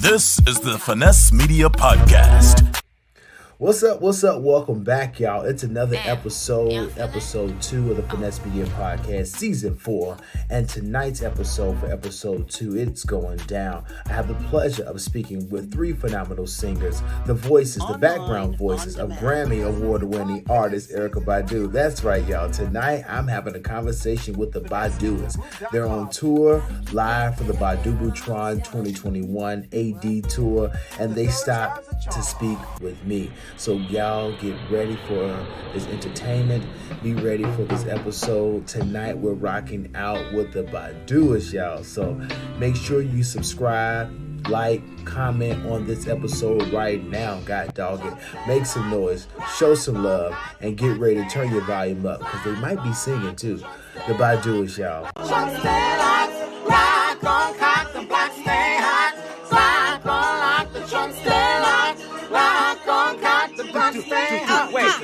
This is the Finesse Media Podcast. What's up? Welcome back, y'all. It's another episode 2 of the Finesse Media Podcast, Season 4. And tonight's episode, for episode 2, it's going down. I have the pleasure of speaking with 3 phenomenal singers, the background voices of Grammy Award-winning artist Erykah Badu. That's right, y'all. Tonight, I'm having a conversation with the Baduists. They're on tour, live for the Badubotron 2021 AD Tour, and they stopped to speak with me. So y'all get ready for this entertainment. Be ready for this episode. Tonight we're rocking out with the Baduists, y'all. So make sure you subscribe, like, comment on this episode right now. God dog it. Make some noise, show some love, and get ready to turn your volume up because they might be singing too. The Baduists, y'all.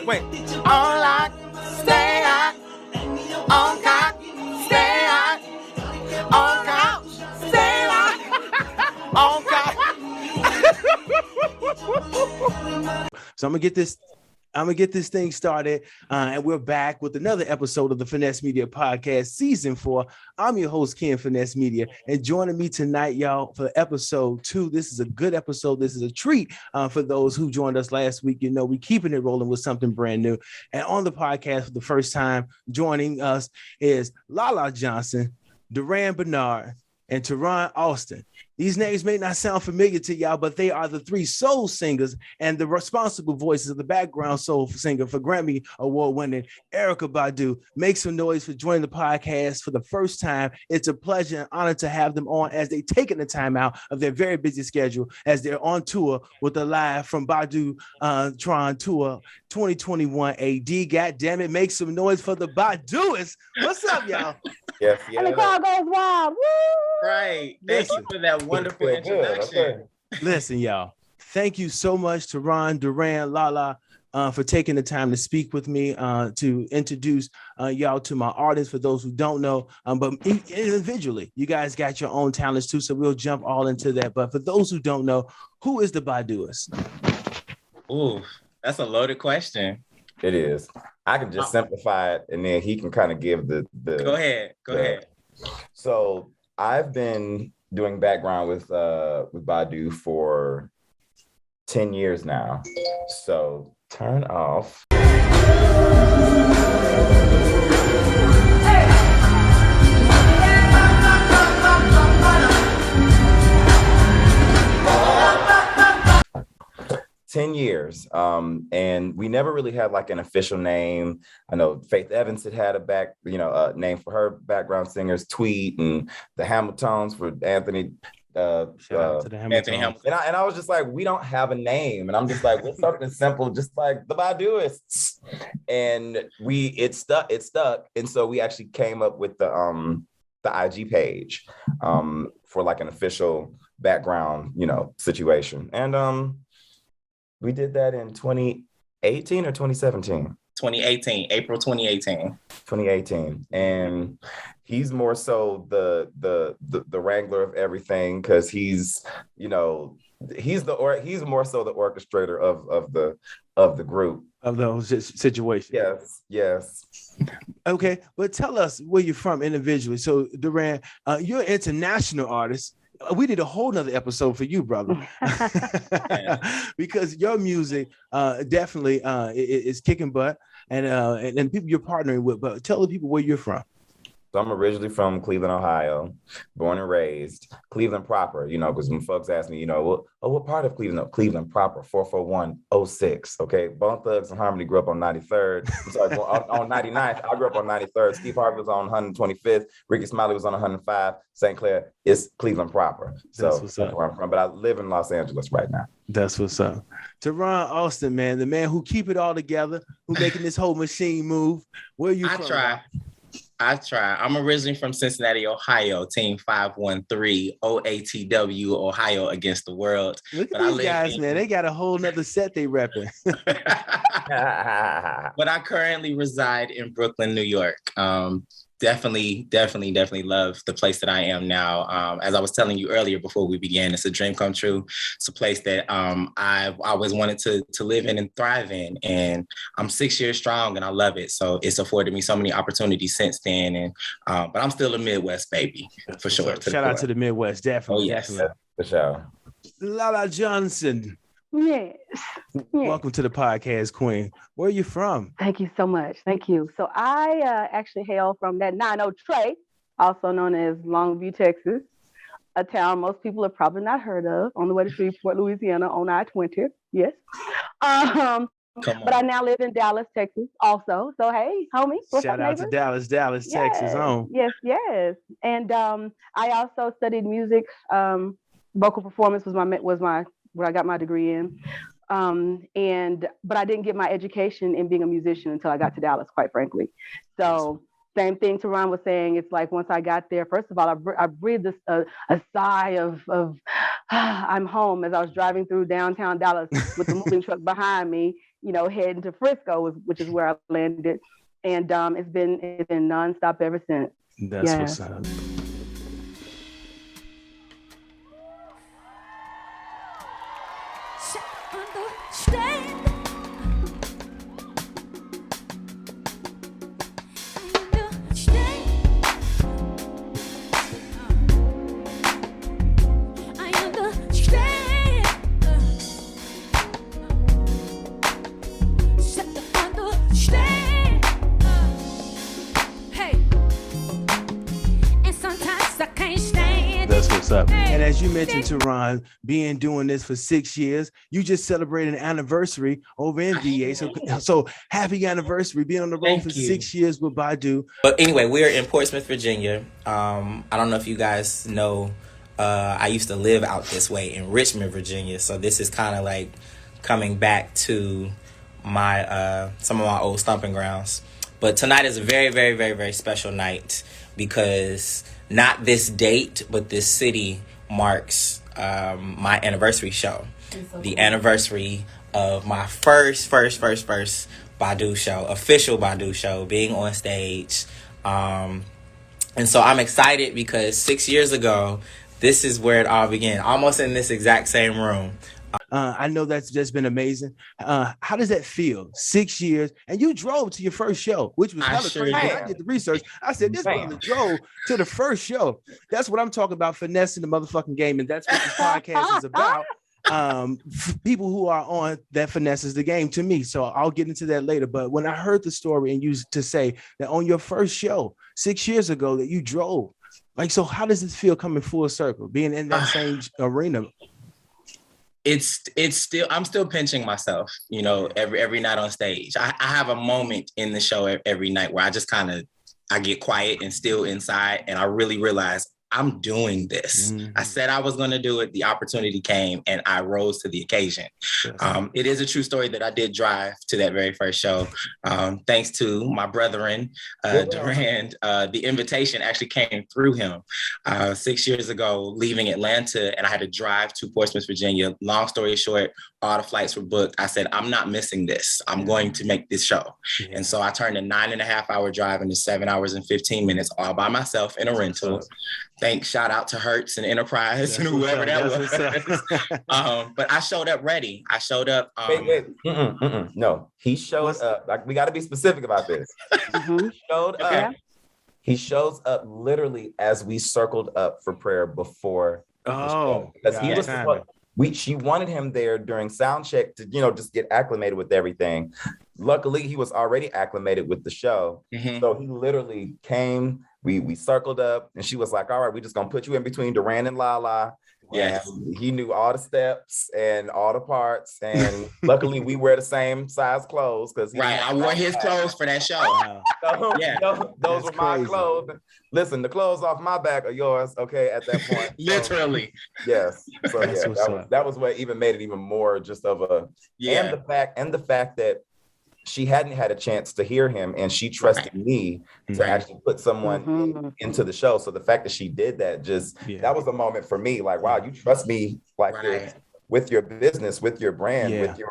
Wait. On lock, stay hot. On cock, stay hot. On cock, stay hot. On cock. So I'm gonna get this thing started, and we're back with another episode of the Finesse Media Podcast, Season 4. I'm your host, Ken Finesse Media, and joining me tonight, y'all, for episode 2. This is a good episode. This is a treat for those who joined us last week. You know, we keeping it rolling with something brand new. And on the podcast for the first time, joining us is Lala Johnson, Duran Bernard, and Teron Austin. These names may not sound familiar to y'all, but they are the 3 soul singers and the responsible voices of the background soul singer for Grammy Award-winning Erykah Badu. Make some noise for joining the podcast for the first time. It's a pleasure and honor to have them on as they taking the time out of their very busy schedule as they're on tour with the live from Badubotron Tour 2021 AD. God damn it, make some noise for the Baduists. What's up, y'all? Yes. And the crowd goes wild. Woo! Right. Thank you for that wonderful introduction. Listen, y'all. Thank you so much to Ron, Duran, Lala, for taking the time to speak with me, to introduce y'all to my artists. For those who don't know, but individually, you guys got your own talents too, so we'll jump all into that. But for those who don't know, who is the Baduists? Ooh, that's a loaded question. It is. I can just simplify it, and then he can kind of give the. Go ahead. So I've been doing background with Badu for 10 years now. So turn off. 10 years. And we never really had like an official name. I know Faith Evans had a name for her background singers, Tweet, and the Hamiltons for Anthony. Shout out to the Anthony Hamilton. And I was just like, we don't have a name. And I'm just like, what's something simple, just like the Baduists. And it stuck. And so we actually came up with the IG page for like an official background, situation. And we did that in 2018 or 2017? 2018, April 2018. 2018. And he's more so the wrangler of everything because he's more so the orchestrator of the group. Of those situations. Yes. Okay, but tell us where you're from individually. So Duran, you're an international artist. We did a whole nother episode for you, brother, because your music definitely is kicking butt, and people you're partnering with. But tell the people where you're from. So I'm originally from Cleveland, Ohio, born and raised. Cleveland proper, because when folks ask me, what part of Cleveland? No, Cleveland proper, 44106. Okay, Bone Thugs and Harmony grew up on 93rd. I'm sorry, on 99th. I grew up on 93rd. Steve Harvey was on 125th. Ricky Smiley was on 105. St. Clair is Cleveland proper. So that's where I'm from. But I live in Los Angeles right now. That's what's up. Teron Austin, man, the man who keep it all together, who making this whole machine move. Where you from? I try. I'm originally from Cincinnati, Ohio, Team 513, OATW, Ohio against the world. Look at these guys, man. They got a whole nother set they repping. But I currently reside in Brooklyn, New York. definitely love the place that I am now. As I was telling you earlier before we began, it's a dream come true. It's a place that I've always wanted to live in and thrive in. And I'm 6 years strong and I love it. So it's afforded me so many opportunities since then. And but I'm still a Midwest baby, for sure. Shout out to the Midwest, definitely. Oh, yes. Definitely. For sure. Lala Johnson. Yes. Welcome to the podcast, Queen. Where are you from? Thank you so much. Thank you. So I actually hail from that 90 Trey, also known as Longview, Texas, a town most people have probably not heard of, on the way to Shreveport, Louisiana, on I-20. Yes. But I now live in Dallas, Texas, also. So hey, homie, what's Shout up, out to Dallas, Texas. Yes. And I also studied music. Vocal performance was my what I got my degree in. But I didn't get my education in being a musician until I got to Dallas, quite frankly. So same thing Teron was saying. It's like once I got there, first of all, I breathed a sigh of I'm home as I was driving through downtown Dallas with the moving truck behind me, heading to Frisco, which is where I landed. And it's been nonstop ever since. That's what's up. Up. And as you mentioned, Teron, doing this for 6 years, you just celebrated an anniversary over in VA. So happy anniversary, being on the road for 6 years with Badu. But anyway, we're in Portsmouth, Virginia. I don't know if you guys know, I used to live out this way in Richmond, Virginia. So this is kind of like coming back to my some of my old stomping grounds. But tonight is a very, very, very, very special night because not this date, but this city marks my anniversary show. The anniversary of my first Badu show, official Badu show, being on stage. And so I'm excited because 6 years ago, this is where it all began, almost in this exact same room. I know that's just been amazing. How does that feel? 6 years, and you drove to your first show, which was crazy. I did the research. I said, this brother drove to the first show. That's what I'm talking about, finessing the motherfucking game, and that's what this podcast is about. People who are on that finesses the game to me. So I'll get into that later. But when I heard the story and you to say that on your first show 6 years ago that you drove, so how does this feel coming full circle, being in that same arena? It's still, I'm still pinching myself, every night on stage. I have a moment in the show every night where I get quiet and still inside, and I really realize I'm doing this. Mm-hmm. I said I was going to do it. The opportunity came and I rose to the occasion. Yes. It is a true story that I did drive to that very first show. Thanks to my brethren, Durand. The invitation actually came through him 6 years ago, leaving Atlanta, and I had to drive to Portsmouth, Virginia. Long story short, all the flights were booked. I said, I'm not missing this. I'm going to make this show. Yeah. And so I turned a 9.5-hour drive into 7 hours and 15 minutes all by myself in a rental. Shout out to Hertz and Enterprise and whoever that was. But I showed up ready. I showed up. No, he showed up. We got to be specific about this. He showed up. He shows up literally as we circled up for prayer before the show. Because he was she wanted him there during sound check to, just get acclimated with everything. Luckily, he was already acclimated with the show. Mm-hmm. So he literally came. We circled up and she was like, all right, we're just going to put you in between Durand and Lala. Yes. And he knew all the steps and all the parts. And luckily we wear the same size clothes. I wore his clothes for that show. Those were my clothes. Listen, the clothes off my back are yours. Okay. At that point. Literally. Yes. So that was what even made it even more just of a, and the fact that she hadn't had a chance to hear him, and she trusted me to actually put someone into the show. So the fact that she did that, that was a moment for me. Like, wow, you trust me like this with your business, with your brand, with your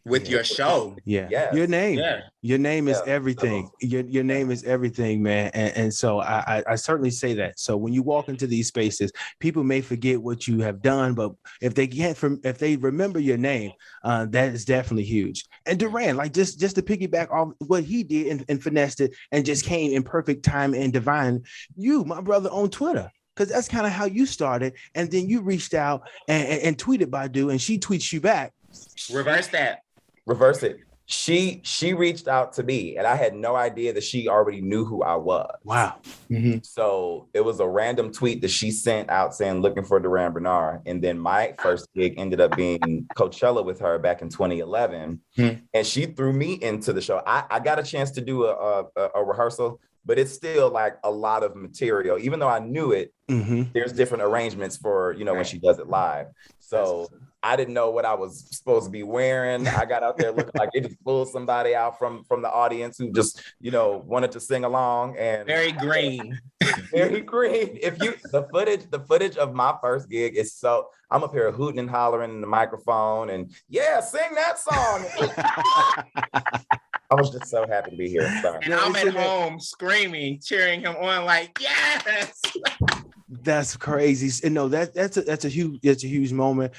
with your show. Yeah. Yes. Your name. Yeah. Your name is everything. Your name is everything, man. And so I certainly say that. So when you walk into these spaces, people may forget what you have done, but if they remember your name, that is definitely huge. And Duran, like just to piggyback off what he did and finessed it and just came in perfect time and divine. You, my brother, on Twitter. Because that's kind of how you started. And then you reached out and tweeted Badu, and she tweets you back. Reverse that. Reverse it. She reached out to me, and I had no idea that she already knew who I was. Wow. Mm-hmm. So it was a random tweet that she sent out saying, looking for Duran Bernard. And then my first gig ended up being Coachella with her back in 2011. And she threw me into the show. I got a chance to do a rehearsal, but it's still like a lot of material. Even though I knew it, there's different arrangements for, when she does it live. So I didn't know what I was supposed to be wearing. I got out there looking like it just pulled somebody out from the audience who just, wanted to sing along. And very green. Very green. The footage of my first gig is so, I'm up here hooting and hollering in the microphone and sing that song. I was just so happy to be here. Sorry. And I'm at home screaming, cheering him on like, yes. That's crazy. And no, that's a huge moment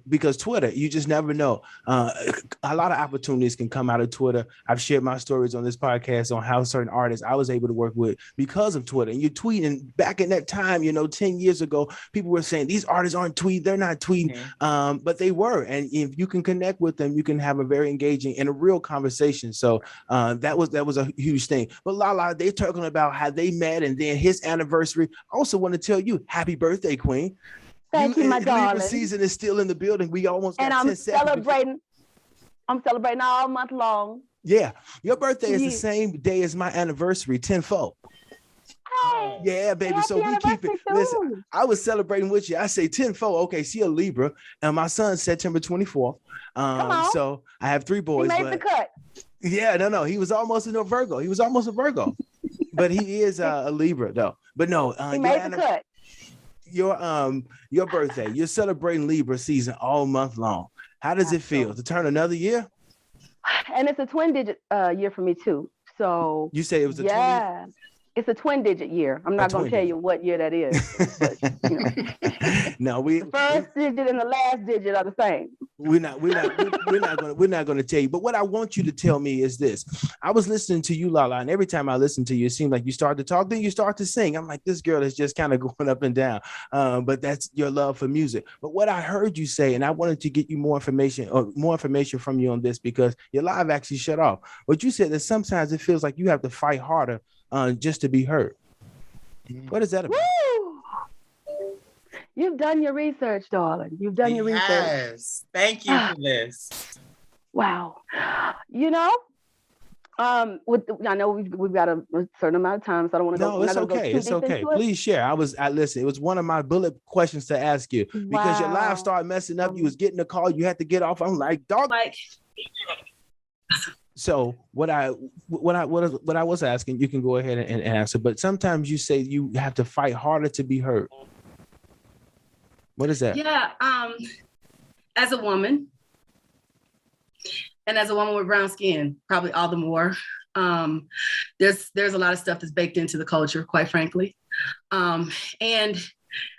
because Twitter, you just never know. A lot of opportunities can come out of Twitter. I've shared my stories on this podcast on how certain artists I was able to work with because of Twitter. And you're tweeting back in that time, 10 years ago, people were saying these artists aren't tweeting, they're not tweeting, but they were. And if you can connect with them, you can have a very engaging and a real conversation. So that was a huge thing. But Lala, they're talking about how they met and then his anniversary. I also want to tell you, happy birthday, Queen. Thank you, my darling. Libra season is still in the building. We almost got and 10 I'm seconds. I'm celebrating all month long. Yeah, your birthday is the same day as my anniversary, 10-4. Hey, yeah, baby. So we keep it. Listen, I was celebrating with you. I say 10-4. Okay, she a Libra, and my son's September 24th. So I have 3 boys. He made the cut. Yeah, no. He was almost a Virgo. But he is a Libra, though. But no, he made the cut. Your birthday, you're celebrating Libra season all month long. How does it feel to turn another year? And it's a twin digit year for me too. So you say it was a 20? It's a twin digit year. I'm not going to tell you what year that is. But, No, the first digit and the last digit are the same. We're not going to tell you. But what I want you to tell me is this. I was listening to you, Lala, and every time I listen to you, it seemed like you start to talk, then you start to sing. I'm like, this girl is just kind of going up and down. But that's your love for music. But what I heard you say, and I wanted to get you more information from you on this because your live actually shut off. But you said that sometimes it feels like you have to fight harder just to be heard. What is that about? Woo! You've done your research, darling. You've done your research. Yes. Thank you for this. Wow. I know we've got a certain amount of time, so I don't want to go. No, it's okay. It's okay. Please share. I listen. It was one of my bullet questions to ask you because your live started messing up. You was getting a call. You had to get off. I'm like, dog. So what I was asking, you can go ahead and answer. But sometimes you say you have to fight harder to be heard. What is that? Yeah, as a woman, and as a woman with brown skin, probably all the more. There's a lot of stuff that's baked into the culture, quite frankly, and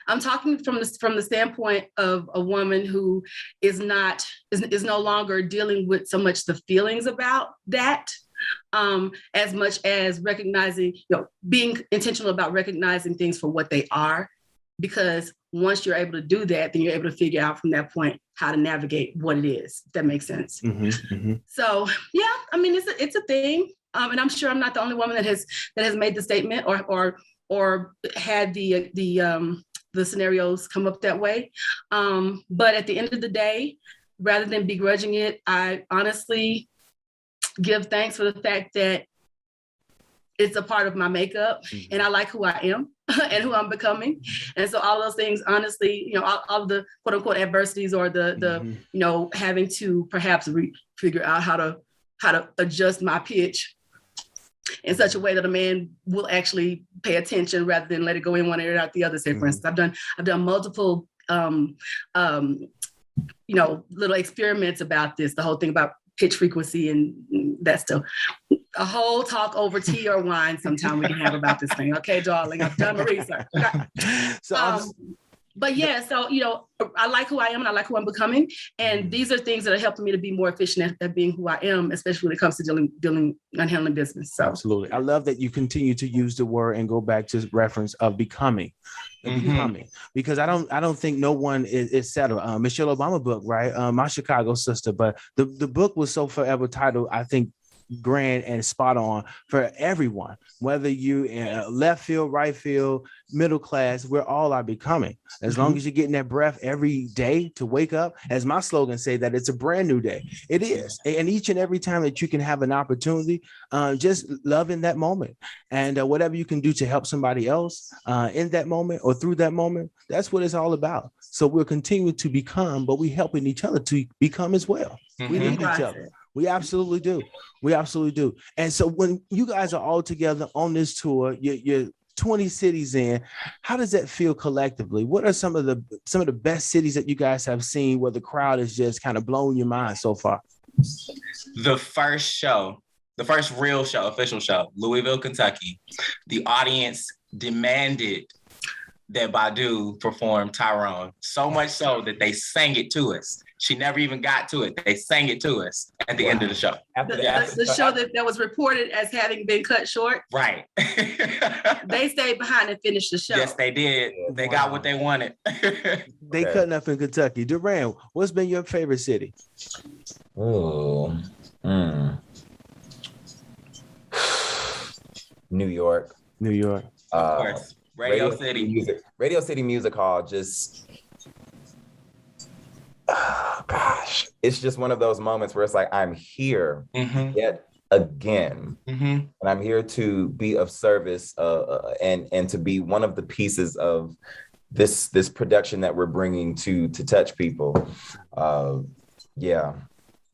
I'm talking from the standpoint of a woman who is no longer dealing with so much the feelings about that, as much as recognizing, being intentional about recognizing things for what they are. Because once you're able to do that, then you're able to figure out from that point how to navigate what it is, if that makes sense. So yeah, I mean, it's a thing. And I'm sure I'm not the only woman that has made the statement or had the scenarios come up that way. But at the end of the day, rather than begrudging it, I honestly give thanks for the fact that it's a part of my makeup and I like who I am and who I'm becoming. And so all those things, honestly, all of the quote unquote adversities or the having to perhaps figure out how to adjust my pitch in such a way that a man will actually pay attention rather than let it go in one ear and out the other. Say, for instance, I've done multiple, little experiments about this. The whole thing about pitch frequency and that stuff. A whole talk over tea or wine sometime we can have about this thing. Okay, darling, I've done my research. But yeah, so, you know, I like who I am and I like who I'm becoming. And these are things that are helping me to be more efficient at being who I am, especially when it comes to dealing and handling business. So absolutely. I love that you continue to use the word and go back to reference of becoming. Becoming, because I don't think no one is settled. Michelle Obama book, right? My Chicago sister, but the book was so forever titled, I think, grand and spot on for everyone, whether you in left field, right field, middle class, we're all are becoming. As long as you're getting that breath every day to wake up, as my slogan say, that it's a brand new day. It is. And each and every time that you can have an opportunity, just love in that moment, and whatever you can do to help somebody else in that moment or through that moment, that's what it's all about. So we'll continue to become, but we helping each other to become as well. We need each other. We absolutely do. We absolutely do. And so when you guys are all together on this tour, you're 20 cities in, how does that feel collectively? What are some of the best cities that you guys have seen where the crowd is just kind of blowing your mind so far? The first real show, official show, Louisville, Kentucky, the audience demanded that Badu perform Tyrone, so much so that they sang it to us. She never even got to it. They sang it to us at the end of the show. The show that was reported as having been cut short. Right. They stayed behind and finished the show. Yes, they did. They got what they wanted. They cutting up in Kentucky. Duran, what's been your favorite city? Oh, New York. New York. Of course. Radio City Music Hall just... Oh, gosh, it's just one of those moments where it's like, I'm here yet again, and I'm here to be of service and to be one of the pieces of this production that we're bringing to touch people. Yeah.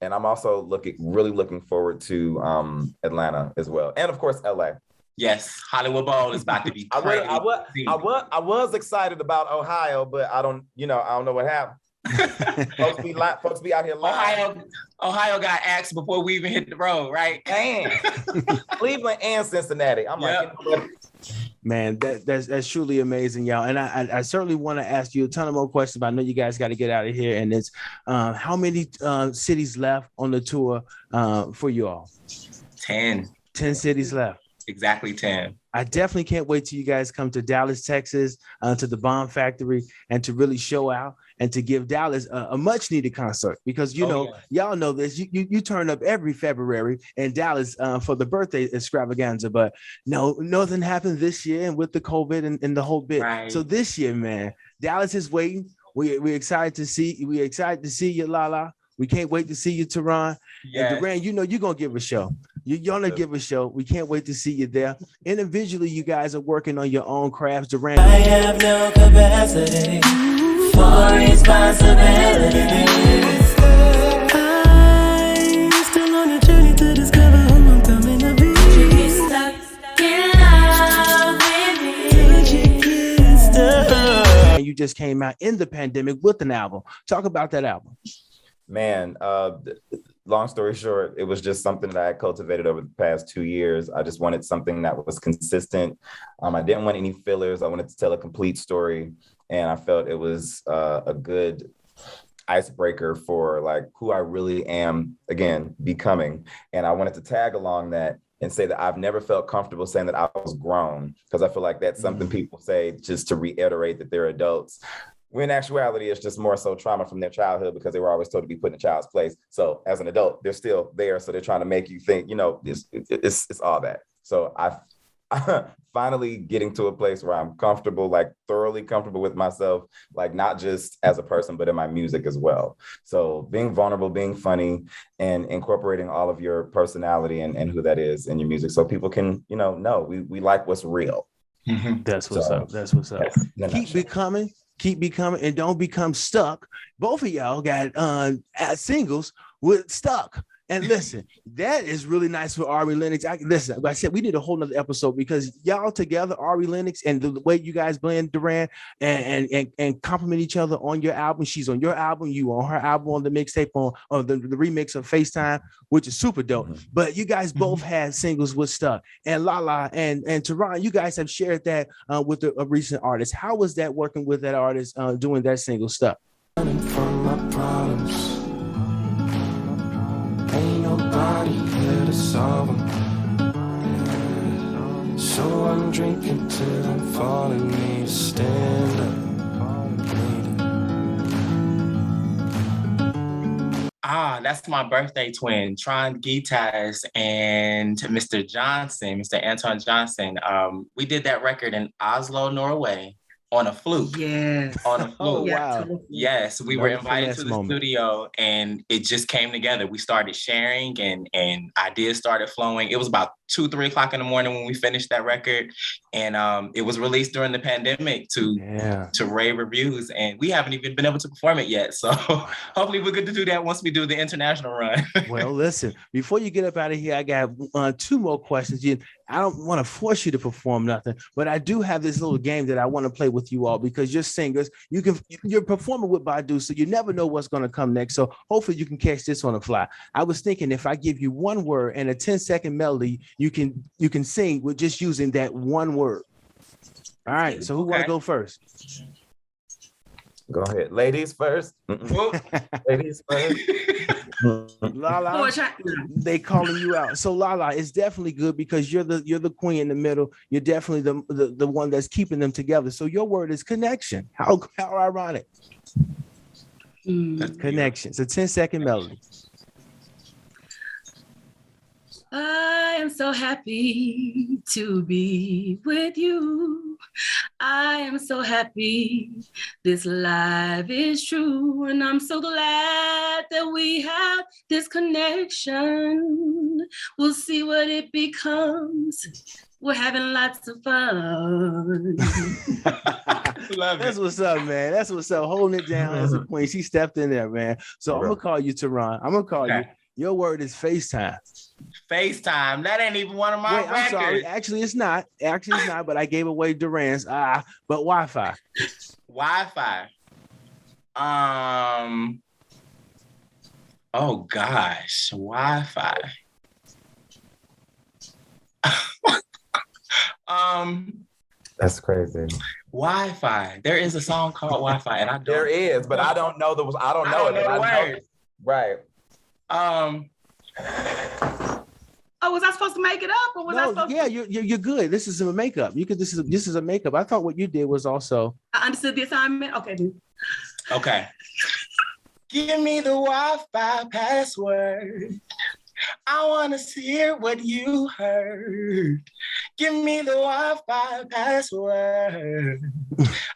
And I'm also really looking forward to Atlanta as well. And of course, LA. Yes, Hollywood Bowl is about to be crazy. I was excited about Ohio, but I don't know what happened. folks be out here lying. Ohio got axed before we even hit the road, right? And Cleveland and Cincinnati. I'm like, man, that's truly amazing, y'all. And I certainly want to ask you a ton of more questions, but I know you guys got to get out of here. And it's how many cities left on the tour for you all? 10 cities left. Exactly 10. I definitely can't wait till you guys come to Dallas, Texas, to the Bomb Factory, and to really show out and to give Dallas a much needed concert, because y'all know this. You turn up every February in Dallas for the birthday extravaganza, but no, nothing happened this year, and with the COVID and the whole bit. Right. So this year, man, Dallas is waiting. We're excited to see. We're excited to see you, Lala. We can't wait to see you, Tehran. Yes. And Duran, you're going to give a show. You're going to give a show. We can't wait to see you there. Individually, you guys are working on your own crafts. Duran, I have no capacity for responsibility. I'm still on a journey to discover who I'm coming to be. Get stuck in love with me. And you just came out in the pandemic with an album. Talk about that album. Man, long story short, it was just something that I had cultivated over the past 2 years. I just wanted something that was consistent. I didn't want any fillers. I wanted to tell a complete story. And I felt it was a good icebreaker for like who I really am, again, becoming. And I wanted to tag along that and say that I've never felt comfortable saying that I was grown, because I feel like that's something people say just to reiterate that they're adults. When in actuality, it's just more so trauma from their childhood, because they were always told to be put in a child's place. So as an adult, they're still there. So they're trying to make you think, it's all that. So I finally getting to a place where I'm comfortable, like thoroughly comfortable with myself, like not just as a person, but in my music as well. So being vulnerable, being funny, and incorporating all of your personality and who that is in your music. So people can, know we like what's real. That's what's up. That's what's up. Keep becoming, and don't become stuck. Both of y'all got singles with Stuck. And listen, that is really nice for Ari Lennox. Listen, like I said, we did a whole nother episode because y'all together, Ari Lennox, and the way you guys blend Duran and compliment each other on your album. She's on your album, you on her album, on the mixtape, on the remix of FaceTime, which is super dope. Mm-hmm. But you guys both had singles with Stuck. And Lala and Teron, you guys have shared that with a recent artist. How was that working with that artist doing that single Stuck? From my problems. Ain't nobody here to solve them. So I'm drinking till I'm falling. Need to stand up. That's my birthday twin, Tron Gitas and Mr. Johnson, Mr. Anton Johnson. We did that record in Oslo, Norway. On a fluke. Yes. On a fluke. Oh, wow. Yes. We were invited to the studio and it just came together. We started sharing and ideas started flowing. It was about 2-3 o'clock in the morning when we finished that record. And it was released during the pandemic to rave reviews. And we haven't even been able to perform it yet. So hopefully we're good to do that once we do the international run. Well, listen, before you get up out of here, I got 2 more questions. I don't want to force you to perform nothing, but I do have this little game that I want to play with you all because you're singers. You're performing with Badu, so you never know what's going to come next. So hopefully you can catch this on the fly. I was thinking if I give you one word and a 10-second melody, you can sing with just using that one word. All right. So who want to go first? Go ahead, ladies first. Ladies first. Lala, they calling you out. So Lala, it's definitely good because you're the queen in the middle. You're definitely the one that's keeping them together. So your word is connection. How ironic. Connection. It's a 10-second melody. I am so happy to be with you. I am so happy this life is true. And I'm so glad that we have this connection. We'll see what it becomes. We're having lots of fun. That's what's up, man. That's what's up. Holding it down as a queen. She stepped in there, man. So I'm going to call you, Teron. I'm going to call you. Your word is FaceTime. FaceTime. That ain't even one of my records. I'm sorry. Actually, it's not. But I gave away Duran's. But Wi-Fi. Wi-Fi. Oh gosh, Wi-Fi. That's crazy. Wi-Fi. There is a song called Wi-Fi, and I don't. There is, but I don't know the word. Right. Oh, was I supposed to make it up, or was I supposed? Yeah, you're good. This is a makeup. This is a makeup. I thought what you did was also. I understood the assignment. Okay, dude. Okay. Give me the Wi-Fi password. I want to hear what you heard. Give me the Wi-Fi password.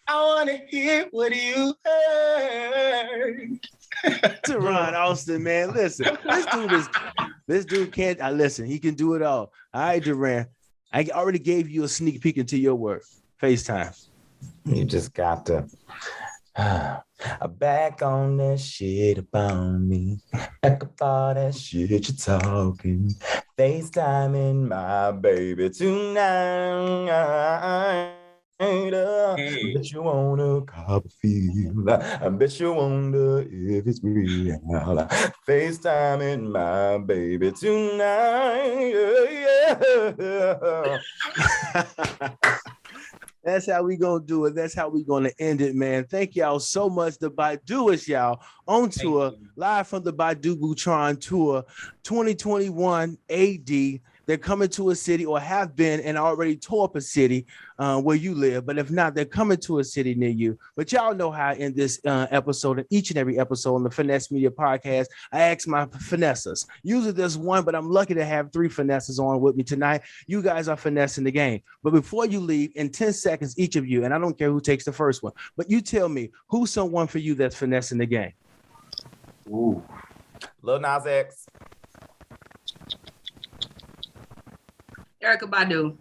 I want to hear what you heard. Teron Austin, man, listen. This dude can't. Listen, he can do it all. All right, Duran. I already gave you a sneak peek into your word. FaceTime. You just got to. Back on that shit about me. Back up all that shit you're talking. FaceTiming my baby tonight. I bet you want a cup of feel. I bet you wonder if it's real. FaceTiming my baby tonight. Yeah. That's how we gonna do it. That's how we gonna end it, man. Thank y'all so much. The Baduists, y'all, on tour, live from the Badubotron Tour 2021 AD. They're coming to a city or have been and already tore up a city where you live. But if not, they're coming to a city near you. But y'all know how in this episode, and each and every episode on the Finesse Media Podcast, I ask my finessers. Usually there's one, but I'm lucky to have 3 finessers on with me tonight. You guys are finessing the game. But before you leave, in 10 seconds, each of you, and I don't care who takes the first one, but you tell me, who's someone for you that's finessing the game? Ooh. Lil Nas X. Erykah Badu.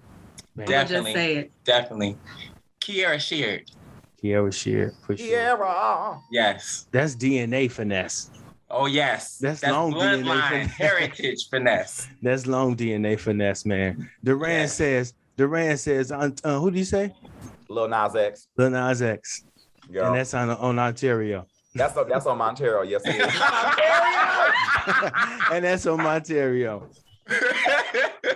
Definitely. Just say it. Definitely. Kiara Sheard. For sure. Kiara. Yes. That's DNA finesse. Oh yes, That's long DNA bloodline finesse. heritage finesse. That's long DNA finesse, man. Duran says, who do you say? Lil Nas X. Lil Nas X. Girl. And that's on Ontario. That's on Montero. Yes, it is. And that's on Ontario.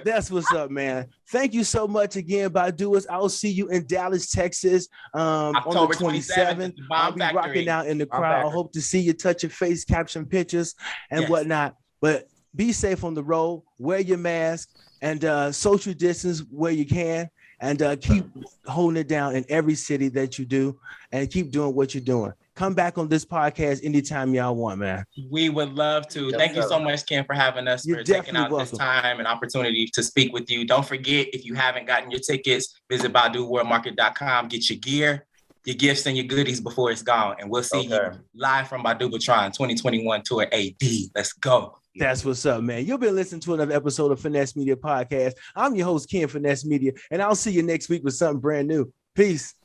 That's what's up, man. Thank you so much again, Baduists. I'll see you in Dallas, Texas, on October the 27th. I'll be rocking out in the crowd. I hope to see you, touch your face, caption pictures and whatnot. But be safe on the road. Wear your mask and social distance where you can. And keep holding it down in every city that you do, and keep doing what you're doing. Come back on this podcast anytime y'all want, man. We would love to. Thank you so much, Ken, for having us, for taking out this time and opportunity to speak with you. Don't forget, if you haven't gotten your tickets, visit BaduWorldMarket.com. Get your gear, your gifts, and your goodies before it's gone. And we'll see you live from Badubotron 2021 Tour AD. Let's go. That's what's up, man. You've been listening to another episode of Finesse Media Podcast. I'm your host, Ken Finesse Media, and I'll see you next week with something brand new. Peace.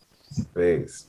Peace.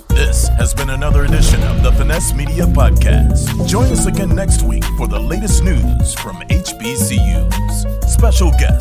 This has been another edition of the Finesse Media Podcast. Join us again next week for the latest news from HBCUs. Special guest